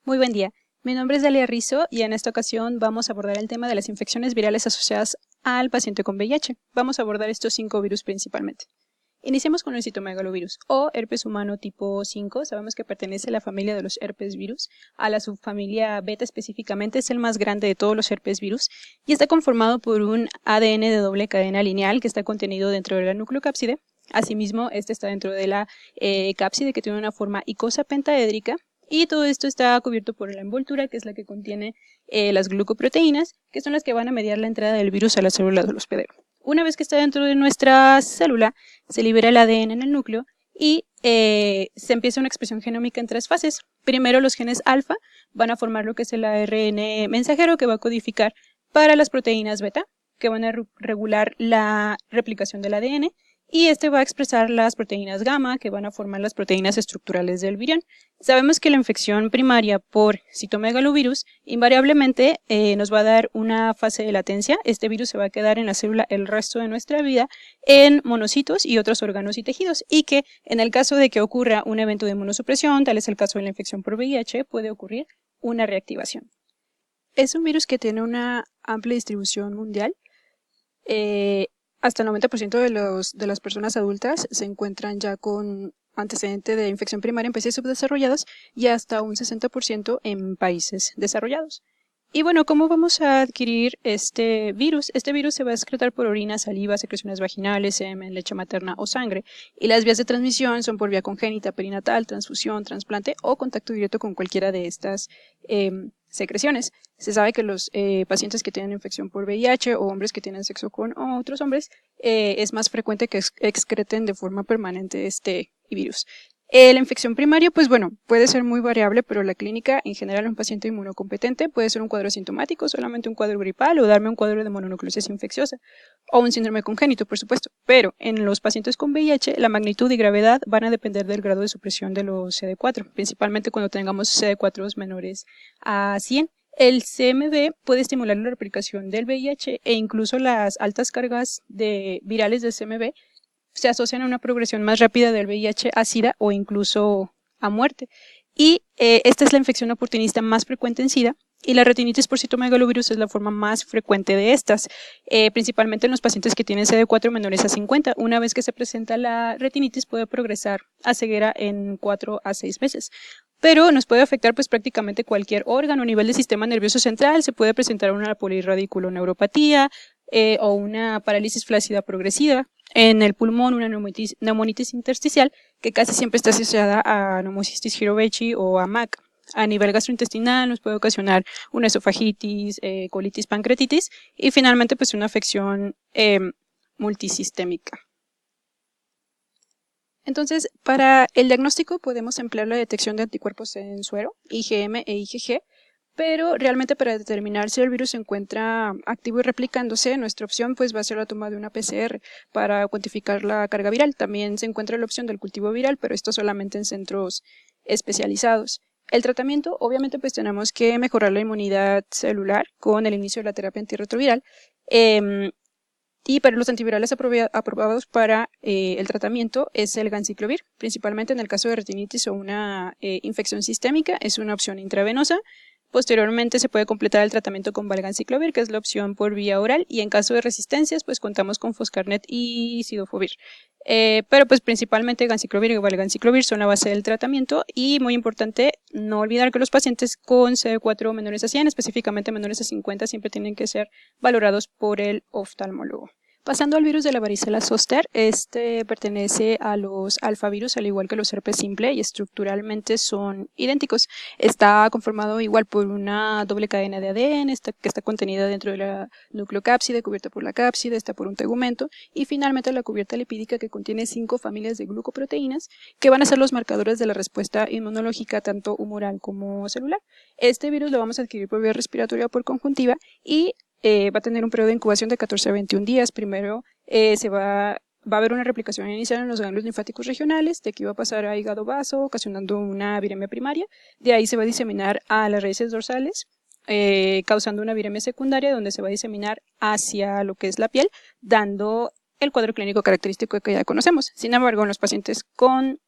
Muy buen día. Mi nombre es Dalia Rizzo y en esta ocasión vamos a abordar el tema de las infecciones virales asociadas al paciente con VIH. Vamos a abordar estos 5 virus principalmente. Iniciamos con el citomegalovirus o herpes humano tipo 5. Sabemos que pertenece a la familia de los herpes virus. A la subfamilia beta específicamente es el más grande de todos los herpes virus y está conformado por un ADN de doble cadena lineal que está contenido dentro de la nucleocápside. Asimismo, este está dentro de la cápside que tiene una forma icosa pentaédrica. Y todo esto está cubierto por la envoltura, que es la que contiene las glucoproteínas, que son las que van a mediar la entrada del virus a las células del hospedero. Una vez que está dentro de nuestra célula, se libera el ADN en el núcleo y se empieza una expresión genómica en 3 fases. Primero, los genes alfa van a formar lo que es el ARN mensajero, que va a codificar para las proteínas beta, que van a regular la replicación del ADN, y este va a expresar las proteínas gamma, que van a formar las proteínas estructurales del virión. Sabemos que la infección primaria por citomegalovirus invariablemente nos va a dar una fase de latencia. Este virus se va a quedar en la célula el resto de nuestra vida en monocitos y otros órganos y tejidos, y que en el caso de que ocurra un evento de inmunosupresión, tal es el caso de la infección por VIH, puede ocurrir una reactivación. Es un virus que tiene una amplia distribución mundial. Hasta el 90% de las personas adultas se encuentran ya con antecedente de infección primaria en países subdesarrollados y hasta un 60% en países desarrollados. Y bueno, ¿cómo vamos a adquirir este virus? Este virus se va a excretar por orina, saliva, secreciones vaginales, semen, leche materna o sangre. Y las vías de transmisión son por vía congénita, perinatal, transfusión, trasplante o contacto directo con cualquiera de estas secreciones. Se sabe que los pacientes que tienen infección por VIH o hombres que tienen sexo con otros hombres es más frecuente que excreten de forma permanente este virus. La infección primaria, pues bueno, puede ser muy variable, pero la clínica en general en un paciente inmunocompetente puede ser un cuadro asintomático, solamente un cuadro gripal o darme un cuadro de mononucleosis infecciosa o un síndrome congénito, por supuesto. Pero en los pacientes con VIH, la magnitud y gravedad van a depender del grado de supresión de los CD4, principalmente cuando tengamos CD4 menores a 100. El CMV puede estimular la replicación del VIH e incluso las altas cargas virales del CMV se asocian a una progresión más rápida del VIH a SIDA o incluso a muerte. Y esta es la infección oportunista más frecuente en SIDA, y la retinitis por citomegalovirus es la forma más frecuente de estas, principalmente en los pacientes que tienen CD4 menores a 50. Una vez que se presenta la retinitis puede progresar a ceguera en 4 a 6 meses. Pero nos puede afectar pues prácticamente cualquier órgano a nivel del sistema nervioso central. Se puede presentar una polirradiculoneuropatía o una parálisis flácida progresiva. En el pulmón, una neumonitis intersticial, que casi siempre está asociada a Pneumocystis jirovecii o a MAC. A nivel gastrointestinal nos puede ocasionar una esofagitis, colitis, pancreatitis y finalmente pues una afección multisistémica. Entonces, para el diagnóstico podemos emplear la detección de anticuerpos en suero, IgM e IgG, pero realmente para determinar si el virus se encuentra activo y replicándose, nuestra opción pues va a ser la toma de una PCR para cuantificar la carga viral. También se encuentra la opción del cultivo viral, pero esto solamente en centros especializados. El tratamiento, obviamente pues tenemos que mejorar la inmunidad celular con el inicio de la terapia antirretroviral. Y para los antivirales aprobados para el tratamiento es el ganciclovir, principalmente en el caso de retinitis o una infección sistémica, es una opción intravenosa. Posteriormente se puede completar el tratamiento con valganciclovir, que es la opción por vía oral, y en caso de resistencias, pues contamos con foscarnet y cidofovir. Pero pues principalmente ganciclovir y valganciclovir son la base del tratamiento, y muy importante no olvidar que los pacientes con CD4 menores a 100, específicamente menores a 50, siempre tienen que ser valorados por el oftalmólogo. Pasando al virus de la varicela zoster, este pertenece a los alfavirus, al igual que los herpes simple, y estructuralmente son idénticos. Está conformado igual por una doble cadena de ADN, que está contenida dentro de la nucleocápside, cubierta por la cápside, está por un tegumento, y finalmente la cubierta lipídica, que contiene 5 familias de glucoproteínas, que van a ser los marcadores de la respuesta inmunológica tanto humoral como celular. Este virus lo vamos a adquirir por vía respiratoria o por conjuntiva, y va a tener un periodo de incubación de 14 a 21 días. Primero va a haber una replicación inicial en los ganglios linfáticos regionales, de aquí va a pasar a hígado vaso, ocasionando una viremia primaria. De ahí se va a diseminar a las raíces dorsales, causando una viremia secundaria, donde se va a diseminar hacia lo que es la piel, dando el cuadro clínico característico que ya conocemos. Sin embargo, en los pacientes con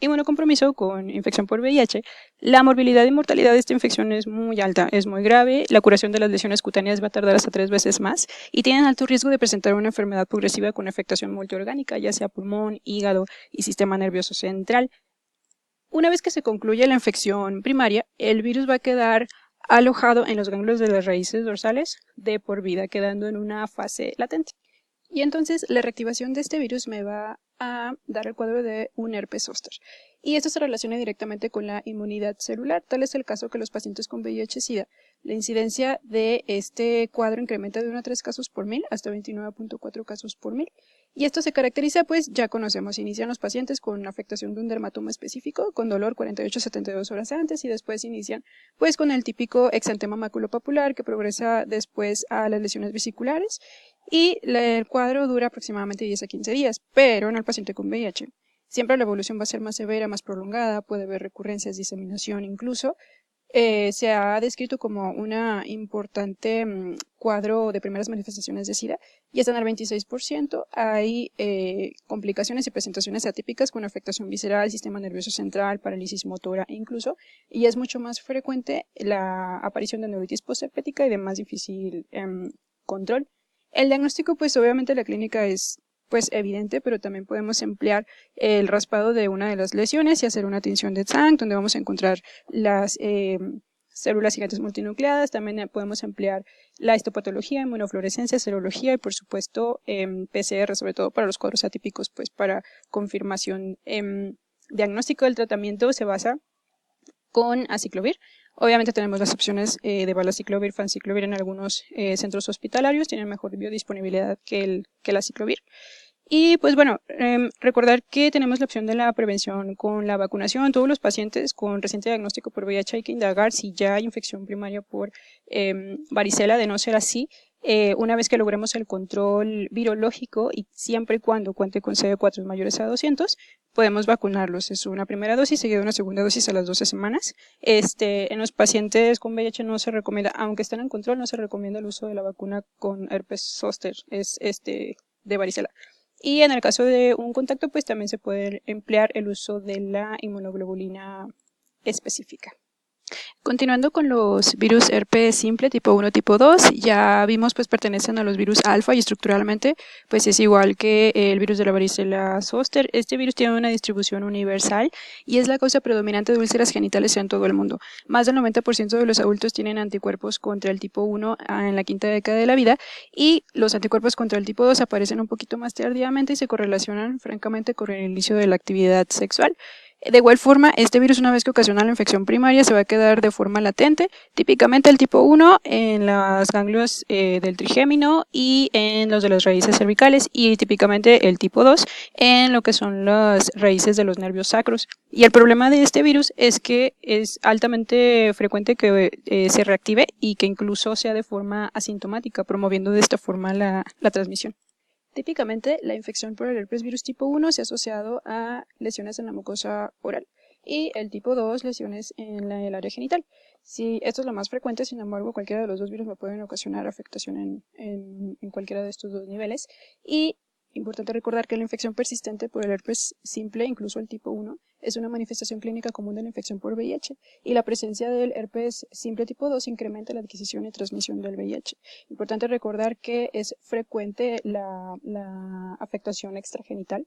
inmunocompromiso con infección por VIH, la morbilidad y mortalidad de esta infección es muy alta, es muy grave, la curación de las lesiones cutáneas va a tardar hasta 3 veces más y tienen alto riesgo de presentar una enfermedad progresiva con afectación multiorgánica, ya sea pulmón, hígado y sistema nervioso central. Una vez que se concluye la infección primaria, el virus va a quedar alojado en los ganglios de las raíces dorsales de por vida, quedando en una fase latente. Y entonces la reactivación de este virus me va a dar el cuadro de un herpes zóster. Y esto se relaciona directamente con la inmunidad celular. Tal es el caso que los pacientes con VIH-Sida, la incidencia de este cuadro incrementa de 1 a 3 casos por 1000 hasta 29.4 casos por 1000. Y esto se caracteriza, pues ya conocemos, inician los pacientes con afectación de un dermatoma específico, con dolor 48 a 72 horas antes y después inician pues con el típico exantema maculopapular que progresa después a las lesiones vesiculares y el cuadro dura aproximadamente 10 a 15 días, pero en el paciente con VIH siempre la evolución va a ser más severa, más prolongada, puede haber recurrencias, diseminación incluso. Se ha descrito como una importante cuadro de primeras manifestaciones de SIDA y están al 26%. Hay complicaciones y presentaciones atípicas con afectación visceral, sistema nervioso central, parálisis motora incluso, y es mucho más frecuente la aparición de neuritis postherpética y de más difícil control. El diagnóstico, pues obviamente la clínica es pues evidente, pero también podemos emplear el raspado de una de las lesiones y hacer una tinción de Zancke, donde vamos a encontrar las células gigantes multinucleadas. También podemos emplear la histopatología, inmunofluorescencia, serología y por supuesto PCR, sobre todo para los cuadros atípicos, pues para confirmación. Diagnóstico del tratamiento se basa con aciclovir. Obviamente tenemos las opciones de valaciclovir, fanciclovir en algunos centros hospitalarios, tienen mejor biodisponibilidad que el aciclovir. Y pues bueno, recordar que tenemos la opción de la prevención con la vacunación. Todos los pacientes con reciente diagnóstico por VIH hay que indagar si ya hay infección primaria por varicela. De no ser así, una vez que logremos el control virológico y siempre y cuando cuente con CD4 mayores a 200, podemos vacunarlos. Es una primera dosis seguida de una segunda dosis a las 12 semanas. En los pacientes con VIH no se recomienda, aunque estén en control, no se recomienda el uso de la vacuna con herpes zóster, es de varicela. Y en el caso de un contacto, pues también se puede emplear el uso de la inmunoglobulina específica. Continuando con los virus herpes simple tipo 1, tipo 2, ya vimos pues pertenecen a los virus alfa y estructuralmente pues es igual que el virus de la varicela zóster. Este virus tiene una distribución universal y es la causa predominante de úlceras genitales en todo el mundo. Más del 90% de los adultos tienen anticuerpos contra el tipo 1 en la quinta década de la vida y los anticuerpos contra el tipo 2 aparecen un poquito más tardíamente y se correlacionan francamente con el inicio de la actividad sexual. De igual forma, este virus una vez que ocasiona la infección primaria se va a quedar de forma latente, típicamente el tipo 1 en los ganglios del trigémino y en los de las raíces cervicales y típicamente el tipo 2 en lo que son las raíces de los nervios sacros. Y el problema de este virus es que es altamente frecuente que se reactive y que incluso sea de forma asintomática, promoviendo de esta forma la transmisión. Típicamente, la infección por el herpes virus tipo 1 se ha asociado a lesiones en la mucosa oral y el tipo 2 lesiones en el área genital. Si esto es lo más frecuente, sin embargo, cualquiera de los dos virus me pueden ocasionar afectación en cualquiera de estos dos niveles. Y importante recordar que la infección persistente por el herpes simple, incluso el tipo 1, es una manifestación clínica común de la infección por VIH y la presencia del herpes simple tipo 2 incrementa la adquisición y transmisión del VIH. Importante recordar que es frecuente la afectación extragenital.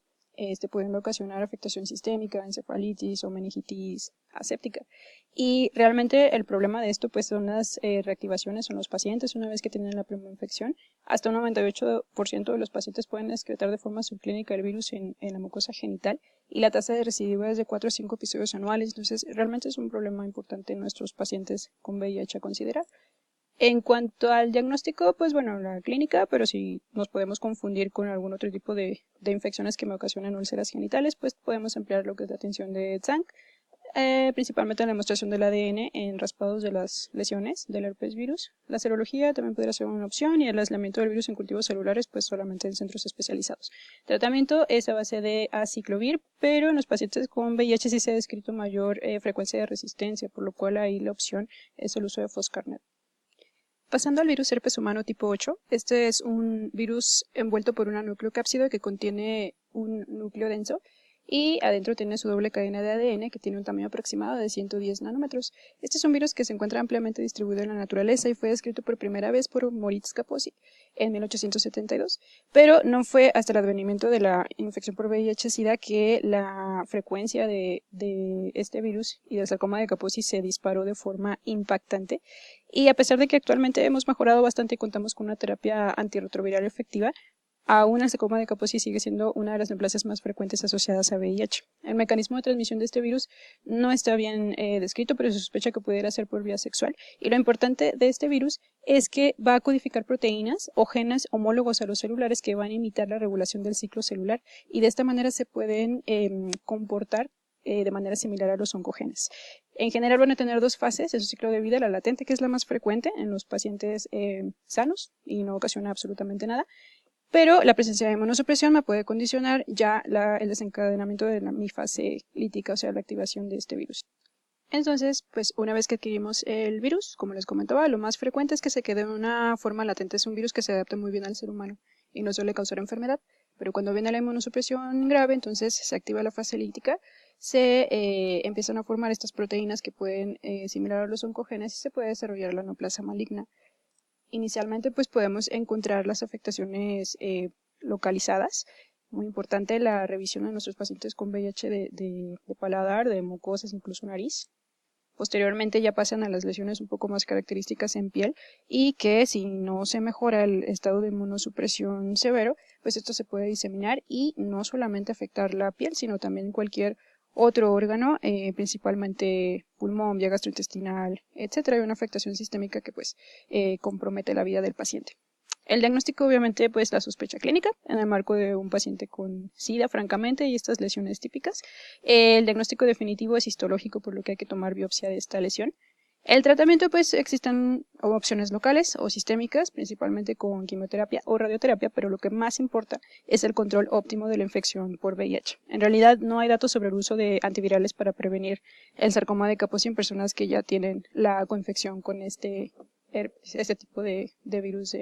Pueden ocasionar afectación sistémica, encefalitis o meningitis aséptica. Y realmente el problema de esto pues son las reactivaciones en los pacientes una vez que tienen la primera infección. Hasta un 98% de los pacientes pueden excretar de forma subclínica el virus en la mucosa genital y la tasa de recidiva es de 4 a 5 episodios anuales. Entonces realmente es un problema importante en nuestros pacientes con VIH a considerar. En cuanto al diagnóstico, pues bueno, la clínica, pero si nos podemos confundir con algún otro tipo de infecciones que me ocasionan úlceras genitales, pues podemos emplear lo que es la tinción de Zancke, principalmente la demostración del ADN en raspados de las lesiones del herpes virus. La serología también podría ser una opción y el aislamiento del virus en cultivos celulares, pues solamente en centros especializados. Tratamiento es a base de aciclovir, pero en los pacientes con VIH sí se ha descrito mayor frecuencia de resistencia, por lo cual ahí la opción es el uso de Foscarnet. Pasando al virus herpes humano tipo 8, este es un virus envuelto por una nucleocápsida que contiene un núcleo denso y adentro tiene su doble cadena de ADN que tiene un tamaño aproximado de 110 nanómetros. Este es un virus que se encuentra ampliamente distribuido en la naturaleza y fue descrito por primera vez por Moritz Kaposi en 1872, pero no fue hasta el advenimiento de la infección por VIH-Sida que la frecuencia de este virus y del sarcoma de Kaposi se disparó de forma impactante. Y a pesar de que actualmente hemos mejorado bastante y contamos con una terapia antirretroviral efectiva, aún el sarcoma de Kaposi sigue siendo una de las neoplasias más frecuentes asociadas a VIH. El mecanismo de transmisión de este virus no está bien descrito, pero se sospecha que pudiera ser por vía sexual. Y lo importante de este virus es que va a codificar proteínas o genes homólogos a los celulares que van a imitar la regulación del ciclo celular y de esta manera se pueden comportar de manera similar a los oncogenes. En general van a tener dos fases en su ciclo de vida, la latente, que es la más frecuente en los pacientes sanos y no ocasiona absolutamente nada, pero la presencia de inmunosupresión me puede condicionar ya el desencadenamiento de mi fase lítica, o sea, la activación de este virus. Entonces, pues una vez que adquirimos el virus, como les comentaba, lo más frecuente es que se quede en una forma latente. Es un virus que se adapta muy bien al ser humano y no suele causar enfermedad, pero cuando viene la inmunosupresión grave, entonces se activa la fase lítica, se empiezan a formar estas proteínas que pueden similar a los oncogenes y se puede desarrollar la neoplasia maligna. Inicialmente pues podemos encontrar las afectaciones localizadas. Muy importante la revisión de nuestros pacientes con VIH de paladar, de mucosas, incluso nariz. Posteriormente ya pasan a las lesiones un poco más características en piel y que si no se mejora el estado de inmunosupresión severo, pues esto se puede diseminar y no solamente afectar la piel, sino también cualquier otro órgano, principalmente pulmón, vía gastrointestinal, etcétera. Hay una afectación sistémica que pues compromete la vida del paciente. El diagnóstico, obviamente, pues la sospecha clínica en el marco de un paciente con SIDA, francamente, y estas lesiones típicas. El diagnóstico definitivo es histológico, por lo que hay que tomar biopsia de esta lesión. El tratamiento, pues existen opciones locales o sistémicas, principalmente con quimioterapia o radioterapia, pero lo que más importa es el control óptimo de la infección por VIH. En realidad no hay datos sobre el uso de antivirales para prevenir el sarcoma de Kaposi en personas que ya tienen la coinfección con este tipo de virus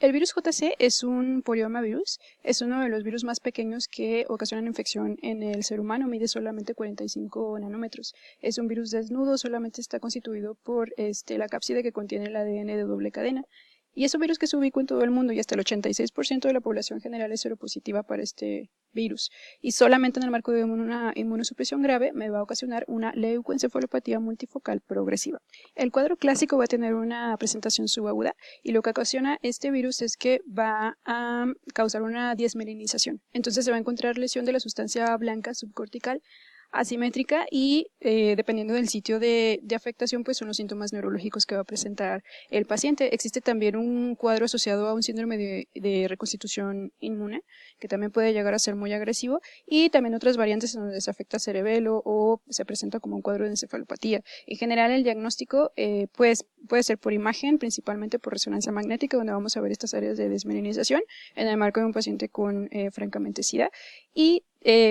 el virus JC es un poliomavirus, es uno de los virus más pequeños que ocasionan infección en el ser humano, mide solamente 45 nanómetros. Es un virus desnudo, solamente está constituido por la cápside que contiene el ADN de doble cadena. Y es un virus que se ubica en todo el mundo y hasta el 86% de la población general es seropositiva para este virus. Y solamente en el marco de una inmunosupresión grave me va a ocasionar una leucoencefalopatía multifocal progresiva. El cuadro clásico va a tener una presentación subaguda y lo que ocasiona este virus es que va a causar una desmelinización. Entonces se va a encontrar lesión de la sustancia blanca subcortical asimétrica y dependiendo del sitio de afectación pues son los síntomas neurológicos que va a presentar el paciente. Existe también un cuadro asociado a un síndrome de reconstitución inmune que también puede llegar a ser muy agresivo y también otras variantes en donde se afecta cerebelo o se presenta como un cuadro de encefalopatía. En general el diagnóstico pues puede ser por imagen, principalmente por resonancia magnética, donde vamos a ver estas áreas de desmelinización en el marco de un paciente con francamente SIDA y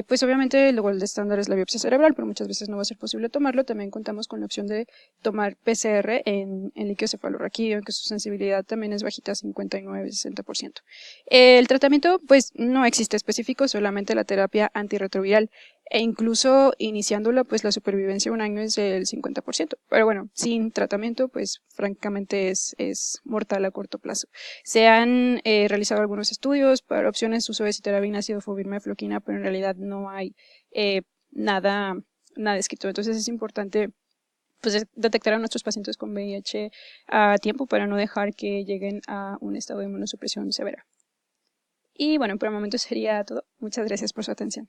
pues obviamente el gol de estándar es la biopsia cerebral, pero muchas veces no va a ser posible tomarlo. También contamos con la opción de tomar PCR en líquido cefalorraquídeo, aunque su sensibilidad también es bajita, 59-60%. El tratamiento pues no existe específico, solamente la terapia antirretroviral e incluso iniciándola pues la supervivencia un año es del 50%. Pero bueno, sin tratamiento pues francamente es mortal a corto plazo. Se han realizado algunos estudios para opciones uso de citarabina, ácido fovir, floquina, pero en realidad no hay nada escrito. Entonces es importante pues detectar a nuestros pacientes con VIH a tiempo para no dejar que lleguen a un estado de inmunosupresión severa. Y bueno, por el momento sería todo. Muchas gracias por su atención.